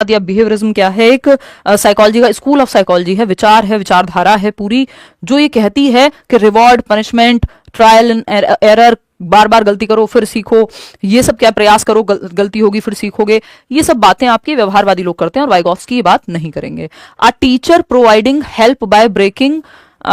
या बिहेवियरिज्म क्या है, एक साइकोलॉजी का स्कूल ऑफ साइकोलॉजी है, विचार है, विचारधारा है पूरी, जो ये कहती है कि reward, punishment, trial and error, बार बार गलती करो फिर सीखो, ये सब क्या, प्रयास करो गलती होगी फिर सीखोगे, ये सब बातें आपके व्यवहारवादी लोग करते हैं और वाइगॉत्स्की ये बात नहीं करेंगे। A teacher providing help by breaking,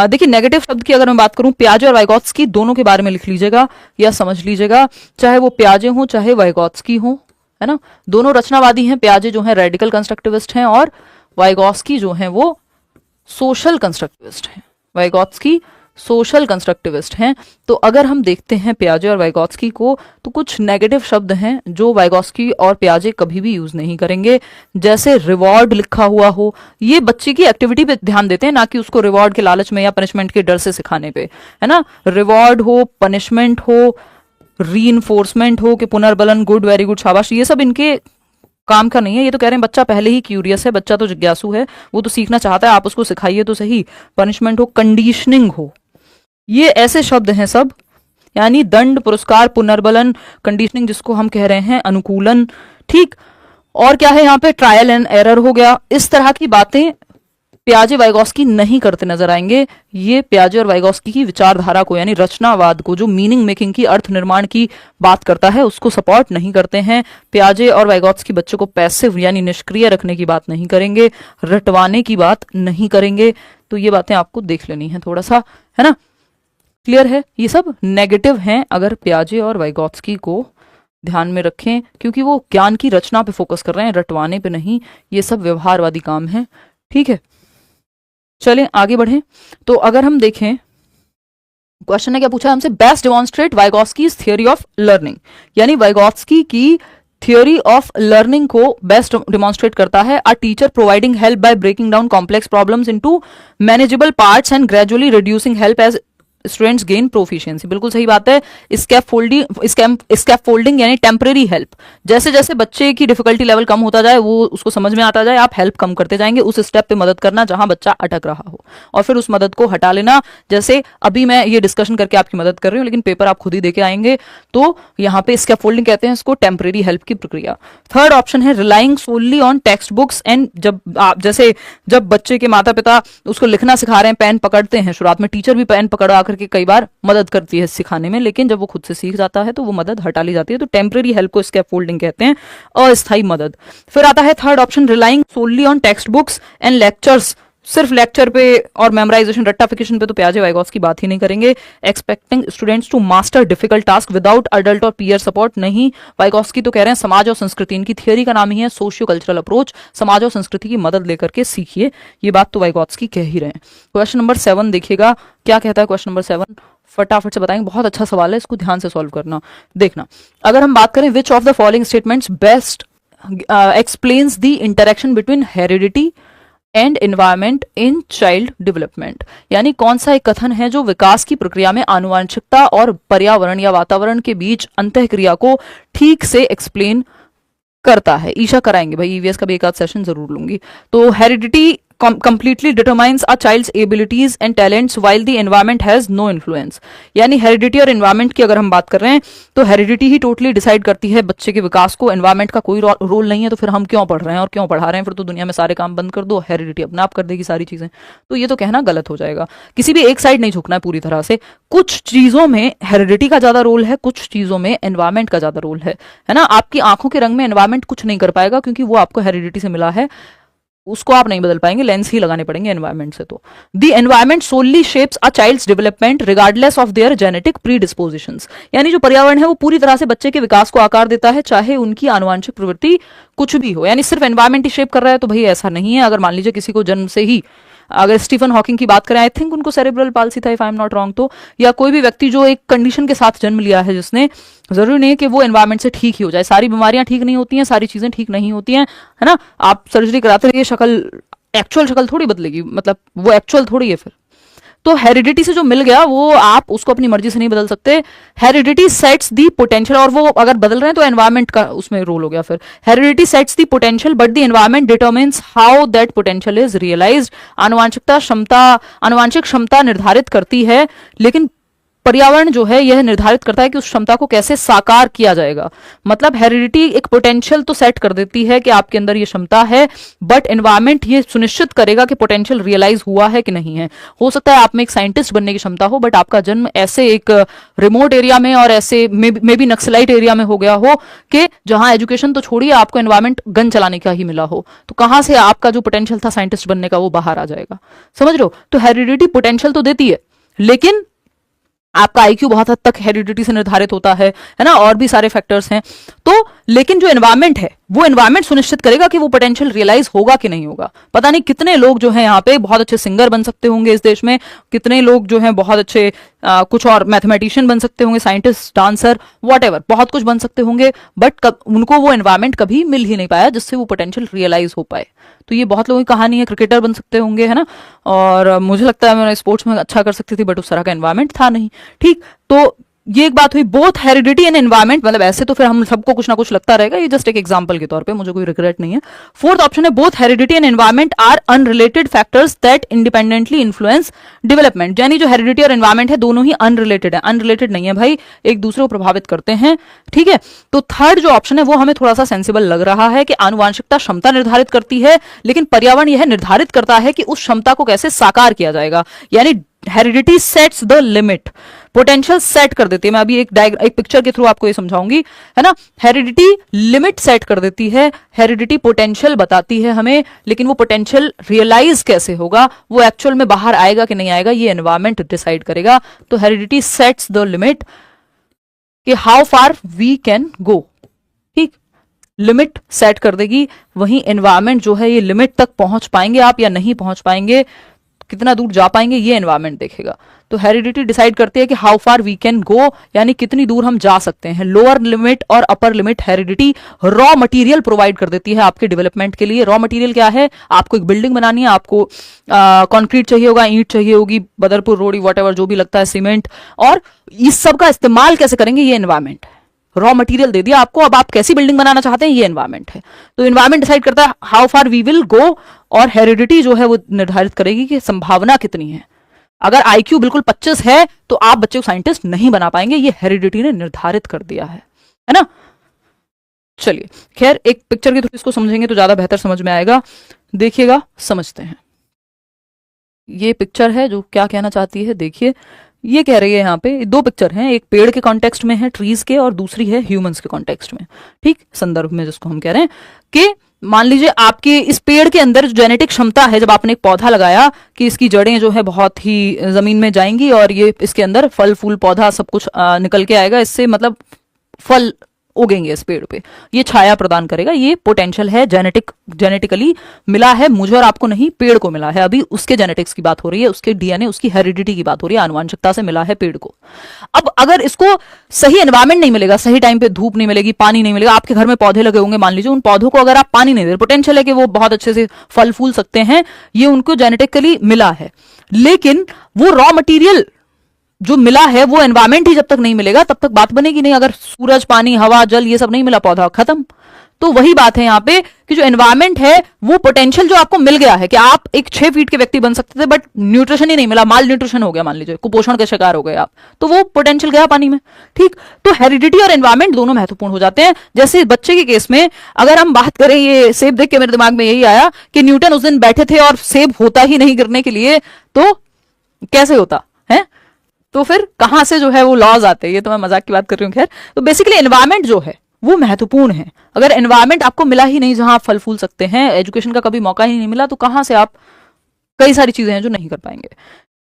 देखिए नेगेटिव शब्द की अगर मैं बात करूं, प्याजे और वाइगॉत्स्की दोनों के बारे में लिख लीजिएगा या समझ लीजिएगा, चाहे वो प्याजे हो चाहे वाइगॉत्स्की हो, है ना, दोनों रचनावादी हैं। प्याजे जो है रेडिकल कंस्ट्रक्टिविस्ट हैं और वाइगॉत्स्की जो है वो सोशल कंस्ट्रक्टिविस्ट हैं। वाइगॉत्स्की सोशल कंस्ट्रक्टिविस्ट हैं। तो अगर हम देखते हैं प्याजे और वाइगॉत्स्की को, तो कुछ नेगेटिव शब्द हैं जो वाइगॉत्स्की और प्याजे कभी भी यूज नहीं करेंगे, जैसे रिवॉर्ड लिखा हुआ हो, ये बच्चे की एक्टिविटी पे ध्यान देते हैं, ना कि उसको रिवॉर्ड के लालच में या पनिशमेंट के डर से सिखाने पे, है ना। रिवॉर्ड हो, पनिशमेंट हो, रीइंफोर्समेंट हो कि पुनर्बलन, गुड, वेरी गुड, शाबाश, ये सब इनके काम का नहीं है। ये तो कह रहे हैं बच्चा पहले ही क्यूरियस है, बच्चा तो जिज्ञासु है, वो तो सीखना चाहता है, आप उसको सिखाइए तो सही। पनिशमेंट हो, कंडीशनिंग हो, ये ऐसे शब्द हैं सब, यानी दंड, पुरस्कार, पुनर्बलन, कंडीशनिंग जिसको हम कह रहे हैं अनुकूलन, ठीक। और क्या है यहाँ पे, ट्रायल एंड एरर हो गया। इस तरह की बातें प्याजे वाइगॉत्स्की नहीं करते नजर आएंगे। ये प्याजे और वाइगॉत्स्की की विचारधारा को, यानी रचनावाद को, जो मीनिंग मेकिंग की, अर्थ निर्माण की बात करता है, उसको सपोर्ट नहीं करते हैं। प्याजे और वाइगॉत्स्की बच्चों को पैसिव यानी निष्क्रिय रखने की बात नहीं करेंगे, रटवाने की बात नहीं करेंगे। तो ये बातें आपको देख लेनी है थोड़ा सा, है ना, क्लियर है। ये सब नेगेटिव हैं अगर प्याजे और वाइगॉत्स्की को ध्यान में रखें, क्योंकि वो ज्ञान की रचना पे फोकस कर रहे हैं, रटवाने पे नहीं। ये सब व्यवहारवादी काम है, ठीक है। चलें आगे बढ़ें। तो अगर हम देखें, क्वेश्चन ने क्या पूछा हमसे, best demonstrate Vygotsky's theory of learning, यानी वाइगॉत्स्की की थियोरी ऑफ लर्निंग को बेस्ट डिमॉन्स्ट्रेट करता है। A teacher providing help by breaking down complex problems into manageable parts and gradually reducing help as students gain proficiency, बिल्कुल सही बात है। Scaffolding यानी टेम्परेरी हेल्प, जैसे जैसे बच्चे की डिफिकल्टी लेवल कम होता जाए, वो उसको समझ में आता जाए, आप हेल्प कम करते जाएंगे, उस स्टेप पे मदद करना जहां बच्चा अटक रहा हो, और फिर उस मदद को हटा लेना। जैसे अभी मैं ये डिस्कशन करके आपकी मदद कर रही हूँ, लेकिन पेपर आप खुद ही देके आएंगे, तो यहाँ पे स्कैफोल्डिंग कहते हैं इसको, टेम्परेरी हेल्प की प्रक्रिया। थर्ड ऑप्शन है relying solely on textbooks and, जब बच्चे के माता पिता उसको लिखना सिखा रहे हैं, पेन पकड़ते हैं, शुरुआत में टीचर भी पेन पकड़वा करके कई बार मदद करती है सिखाने में, लेकिन जब वो खुद से सीख जाता है तो वो मदद हटा ली जाती है। तो टेम्परेरी हेल्प को स्कैफोल्डिंग कहते हैं, अस्थायी मदद। फिर आता है third option, relying solely on textbooks and lectures, सिर्फ लेक्चर पे और मेमोराइजेशन, रट्टाफिकेशन पे तो प्याजे वाइगॉत्स्की बात ही नहीं करेंगे। Expecting students to master difficult task without adult और पीयर सपोर्ट, नहीं। वाइगॉत्स्की तो कह रहे हैं समाज और संस्कृति, इनकी थियोरी का नाम ही है सोशियो कल्चरल अप्रोच, समाज और संस्कृति की मदद लेकर के सीखिए, ये बात तो वाइगॉत्स्की कह ही रहे हैं। क्वेश्चन नंबर 7 देखिएगा क्या कहता है। क्वेश्चन नंबर 7 फटाफट से बताएंगे, बहुत अच्छा सवाल है, इसको ध्यान से सॉल्व करना। देखना, अगर हम बात करें, which of the following statements best explains the interaction between heredity and environment in child development, यानी कौन सा एक कथन है जो विकास की प्रक्रिया में आनुवंशिकता और पर्यावरण या वातावरण के बीच अंतःक्रिया को ठीक से एक्सप्लेन करता है। ईशा कराएंगे भाई, ईवीएस का भी एक आध सेशन जरूर लूंगी। तो heredity completely determines a child's abilities and talents while the environment has no influence, यानी हेरिडिटी और एनवायरमेंट की अगर हम बात कर रहे हैं तो हेरिडिटी ही टोटली डिसाइड करती है बच्चे के विकास को, एनवायरमेंट का कोई रोल नहीं है। तो फिर हम क्यों पढ़ रहे हैं और क्यों पढ़ा रहे हैं, फिर तो दुनिया में सारे काम बंद कर दो, हेरिडिटी अपने आप कर देगी सारी चीजें। तो ये तो कहना गलत हो जाएगा, किसी भी एक साइड नहीं झुकना है पूरी तरह से। कुछ चीजों में हेरिडिटी का ज्यादा रोल है, कुछ चीजों में एनवायरमेंट का ज्यादा रोल है ना। आपकी आंखों के रंग में एनवायरमेंट कुछ नहीं कर पाएगा, क्योंकि वो आपको हेरिडिटी से मिला है, उसको आप नहीं बदल पाएंगे, लेंस ही लगाने पड़ेंगे एनवायरमेंट से। तो the environment solely shapes a child's development regardless of their genetic predispositions, यानी जो पर्यावरण है वो पूरी तरह से बच्चे के विकास को आकार देता है, चाहे उनकी आनुवांशिक प्रवृत्ति कुछ भी हो। यानी सिर्फ एनवायरमेंट ही शेप कर रहा है तो भाई ऐसा नहीं है। अगर मान लीजिए किसी को जन्म से ही, अगर स्टीफन हॉकिंग की बात करें, आई थिंक उनको सेरेब्रल पाल्सी था if I am not wrong, तो या कोई भी व्यक्ति जो एक कंडीशन के साथ जन्म लिया है, जिसने, जरूरी नहीं है कि वो एनवायरमेंट से ठीक ही हो जाए, सारी बीमारियां ठीक नहीं होती हैं, सारी चीजें ठीक नहीं होती हैं, है ना। आप सर्जरी कराते रहिए, शक्ल, एक्चुअल शक्ल थोड़ी बदलेगी, मतलब वो एक्चुअल थोड़ी है। फिर तो हेरिडिटी से जो मिल गया वो आप उसको अपनी मर्जी से नहीं बदल सकते। हेरिडिटी सेट्स दी पोटेंशियल, और वो अगर बदल रहे हैं तो एनवायरमेंट का उसमें रोल हो गया। फिर heredity sets the potential but the environment determines how that potential is realised, आनुवांशिक क्षमता निर्धारित करती है, लेकिन पर्यावरण जो है यह निर्धारित करता है कि उस क्षमता को कैसे साकार किया जाएगा। मतलब हेरिडिटी एक पोटेंशियल तो सेट कर देती है कि आपके अंदर ये क्षमता है, बट एनवायरमेंट ये सुनिश्चित करेगा कि पोटेंशियल रियलाइज हुआ है कि नहीं है। हो सकता है आप में एक साइंटिस्ट बनने की क्षमता हो, बट आपका जन्म ऐसे एक रिमोट एरिया में और ऐसे मे बी नक्सलाइट एरिया में हो गया हो कि जहां एजुकेशन तो छोड़िए, आपको एनवायरमेंट गन चलाने का ही मिला हो, तो कहां से आपका जो पोटेंशियल था साइंटिस्ट बनने का वो बाहर आ जाएगा। समझ रहे हो? तो हेरिडिटी पोटेंशियल तो देती है, लेकिन आपका आईक्यू बहुत हद तक हेरिडिटी से निर्धारित होता है ना, और भी सारे फैक्टर्स हैं। तो लेकिन जो एनवायरमेंट है वो एनवायरमेंट सुनिश्चित करेगा कि वो पोटेंशियल रियलाइज होगा कि नहीं होगा। पता नहीं कितने लोग जो हैं यहाँ पे बहुत अच्छे सिंगर बन सकते होंगे इस देश में, कितने लोग जो हैं बहुत अच्छे कुछ और मैथमेटिशियन बन सकते होंगे, साइंटिस्ट, डांसर, व्हाटएवर, बहुत कुछ बन सकते होंगे, बट उनको वो एनवायरमेंट कभी मिल ही नहीं पाया जिससे वो पोटेंशियल रियलाइज हो पाए। तो ये बहुत लोगों की कहानी है, क्रिकेटर बन सकते होंगे, है ना, और मुझे लगता है मैं स्पोर्ट्स में अच्छा कर सकती थी, बट उस तरह का एनवायरमेंट था नहीं। ठीक, तो ये एक बात हुई, बोथ हेरिडिटी एंड एनवायरमेंट। मतलब ऐसे तो फिर हम सबको कुछ ना कुछ लगता रहेगा, ये जस्ट एक एग्जांपल के तौर पे, मुझे कोई रिग्रेट नहीं है। फोर्थ ऑप्शन है, both heredity and environment are unrelated factors that independently influence development. यानी जो हेरिडिटी और एनवायरमेंट है दोनों ही अनरिलेटेड है, अनरिलेटेड नहीं है भाई, एक दूसरे को प्रभावित करते हैं। ठीक है, तो थर्ड जो ऑप्शन है वो हमें थोड़ा सा सेंसिबल लग रहा है कि आनुवांशिकता क्षमता निर्धारित करती है, लेकिन पर्यावरण यह निर्धारित करता है कि उस क्षमता को कैसे साकार किया जाएगा। यानी heredity sets the limit, potential set कर देती है। मैं अभी एक पिक्चर के थ्रू आपको ये समझाऊंगी, है ना। हेरिडिटी लिमिट सेट कर देती है, हेरिडिटी पोटेंशियल बताती है हमें, लेकिन वो पोटेंशियल रियलाइज कैसे होगा, वो एक्चुअल में बाहर आएगा कि नहीं आएगा, ये एनवायरमेंट डिसाइड करेगा। तो हेरिडिटी सेट्स द लिमिट कि how far we can go. ठीक, लिमिट सेट कर देगी, वहीं एनवायरमेंट जो है ये लिमिट तक पहुंच पाएंगे आप या नहीं पहुंच पाएंगे, कितना दूर जा पाएंगे, ये एनवायरमेंट देखेगा। तो हेरिडिटी डिसाइड करती है कि how far we can go, यानी कितनी दूर हम जा सकते हैं। लोअर लिमिट और upper limit heredity raw material provide कर देती है आपके डेवलपमेंट के लिए। रॉ मटेरियल क्या है? आपको एक बिल्डिंग बनानी है, आपको कंक्रीट चाहिए होगा, ईंट चाहिए होगी, बदरपुर रोड़ी, वॉटेवर जो भी लगता है, सीमेंट, और इस सब का इस्तेमाल कैसे करेंगे, ये एनवायरमेंट है। रॉ मटेरियल दे दिया आपको, अब आप कैसी बिल्डिंग बनाना चाहते हैं, ये एनवायरमेंट है। तो एनवायरमेंट डिसाइड करता है how far we will go, और हेरिडिटी जो है वो निर्धारित करेगी कि संभावना कितनी है। अगर आईक्यू बिल्कुल 25 है तो आप बच्चे को साइंटिस्ट नहीं बना पाएंगे, ये हेरिडिटी ने निर्धारित कर दिया है ना। चलिए, खैर एक पिक्चर के थ्रू इसको समझेंगे तो ज्यादा बेहतर समझ में आएगा। देखिएगा, समझते हैं। ये पिक्चर है जो क्या कहना चाहती है, देखिए। ये कह रही है, यहाँ पे दो पिक्चर हैं, एक पेड़ के कॉन्टेक्स्ट में है, ट्रीज के, और दूसरी है ह्यूमंस के कॉन्टेक्स्ट में। ठीक, संदर्भ में जिसको हम कह रहे हैं कि मान लीजिए आपके इस पेड़ के अंदर जो जेनेटिक क्षमता है, जब आपने एक पौधा लगाया कि इसकी जड़ें जो है बहुत ही जमीन में जाएंगी और ये इसके अंदर फल फूल पौधा सब कुछ निकल के आएगा, इससे मतलब फल उगेंगे इस पेड़ पे, ये छाया प्रदान करेगा, ये पोटेंशियल है, जेनेटिकली मिला है, मुझे और आपको नहीं, पेड़ को मिला है। अभी उसके जेनेटिक्स की बात हो रही है, उसके डीएनए, उसकी हेरिडिटी की बात हो रही है, आनुवंशिकता से मिला है पेड़ को। अब अगर इसको सही एनवायरमेंट नहीं मिलेगा, सही टाइम पे धूप नहीं मिलेगी, पानी नहीं मिलेगा, आपके घर में पौधे लगे होंगे, मान लीजिए उन पौधों को अगर आप पानी नहीं दे, पोटेंशियल है कि वो बहुत अच्छे से फल फूल सकते हैं, ये उनको जेनेटिकली मिला है, लेकिन वो रॉ मटीरियल जो मिला है वो एनवायरमेंट ही जब तक नहीं मिलेगा तब तक बात बनेगी नहीं। अगर सूरज, पानी, हवा, जल ये सब नहीं मिला, पौधा खत्म। तो वही बात है यहाँ पे कि जो एनवायरमेंट है वो पोटेंशियल जो आपको मिल गया है कि आप एक 6 फीट के व्यक्ति बन सकते थे, बट न्यूट्रिशन ही नहीं मिला, माल न्यूट्रिशन हो गया, मान लीजिए कुपोषण के शिकार हो गए आप, तो वो पोटेंशियल गया पानी में। ठीक, तो हेरिडिटी और एनवायरमेंट दोनों महत्वपूर्ण हो जाते हैं। जैसे बच्चे के केस में अगर हम बात करें, ये सेब देख के मेरे दिमाग में यही आया कि न्यूटन उस दिन बैठे थे और सेब होता ही नहीं गिरने के लिए, तो कैसे होता है? तो फिर कहां से जो है वो लॉज आते हैं, ये तो मैं मजाक की बात कर रही हूँ। खैर, तो बेसिकली एनवायरमेंट जो है वो महत्वपूर्ण है। अगर एनवायरमेंट आपको मिला ही नहीं जहां आप फल फूल सकते हैं, एजुकेशन का कभी मौका ही नहीं मिला, तो कहां से आप कई सारी चीजें हैं जो नहीं कर पाएंगे।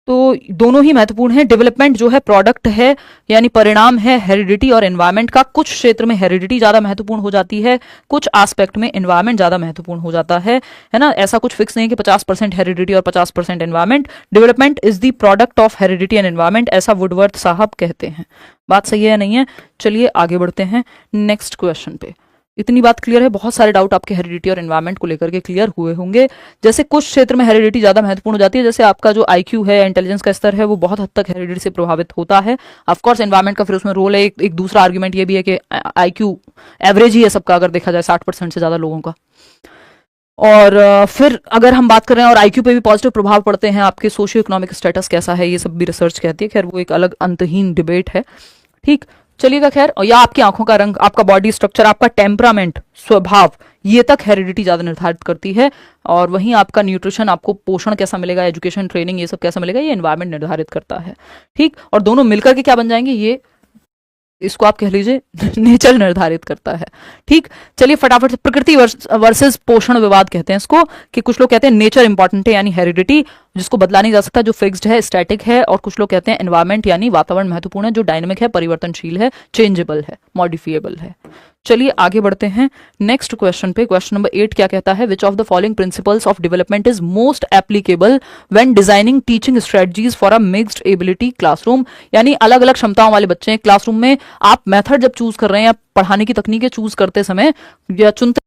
तो दोनों ही महत्वपूर्ण है। डेवलपमेंट जो है प्रोडक्ट है, यानी परिणाम है हेरिडिटी और एनवायरमेंट का। कुछ क्षेत्र में हेरिडिटी ज्यादा महत्वपूर्ण हो जाती है, कुछ एस्पेक्ट में एनवायरमेंट ज्यादा महत्वपूर्ण हो जाता है ना। ऐसा कुछ फिक्स नहीं कि 50% हेरिडिटी और 50% environment. Development is the product of heredity and environment, ऐसा वुडवर्थ साहब कहते हैं। बात सही है या नहीं है? चलिए आगे बढ़ते हैं नेक्स्ट क्वेश्चन पे। इतनी बात क्लियर है? बहुत सारे डाउट आपके हेरिडिटी और एनवायरमेंट को लेकर के क्लियर हुए होंगे। जैसे कुछ क्षेत्र में हेरिडिटी ज्यादा महत्वपूर्ण हो जाती है, जैसे आपका जो आईक्यू है, इंटेलिजेंस का स्तर है, वो बहुत हद तक हेरिडिटी से प्रभावित होता है। ऑफ कोर्स एनवायरमेंट का फिर उसमें रोल है। एक दूसरा आर्ग्यूमेंट ये भी है कि आईक्यू एवरेज ही है सबका, अगर देखा जाए 60% से ज्यादा लोगों का। और फिर अगर हम बात कर रहे हैं और आईक्यू पे भी पॉजिटिव प्रभाव पड़ते हैं, आपके सोशियो इकोनॉमिक स्टेटस कैसा है, ये सब भी रिसर्च कहती है। खैर वो एक अलग अंतहीन डिबेट है। ठीक, चलिएगा। खैर, और या आपकी आंखों का रंग, आपका बॉडी स्ट्रक्चर, आपका टेम्परामेंट, स्वभाव, ये तक हेरिडिटी ज्यादा निर्धारित करती है। और वहीं आपका न्यूट्रिशन, आपको पोषण कैसा मिलेगा, एजुकेशन, ट्रेनिंग, ये सब कैसा मिलेगा, ये एनवायरमेंट निर्धारित करता है। ठीक, और दोनों मिलकर के क्या बन जाएंगे, ये इसको आप कह लीजिए नेचर निर्धारित करता है। ठीक, चलिए फटाफट से प्रकृति वर्सेस पोषण विवाद कहते हैं इसको, कि कुछ लोग कहते हैं नेचर इंपॉर्टेंट है यानी हेरिडिटी, जिसको बदला नहीं जा सकता, जो फिक्स्ड है, स्टैटिक है, और कुछ लोग कहते हैं एनवायरमेंट यानी वातावरण महत्वपूर्ण है, जो डायनेमिक है, परिवर्तनशील है, चेंजेबल है, मॉडिफिएबल है। चलिए आगे बढ़ते हैं नेक्स्ट क्वेश्चन पे। क्वेश्चन नंबर 8 क्या कहता है, which of the following principles of development is most applicable when designing teaching strategies for a mixed ability classroom. यानी अलग अलग क्षमताओं वाले बच्चे हैं क्लासरूम में, आप मेथड जब चूज कर रहे हैं या पढ़ाने की तकनीकें चूज करते समय या चुनते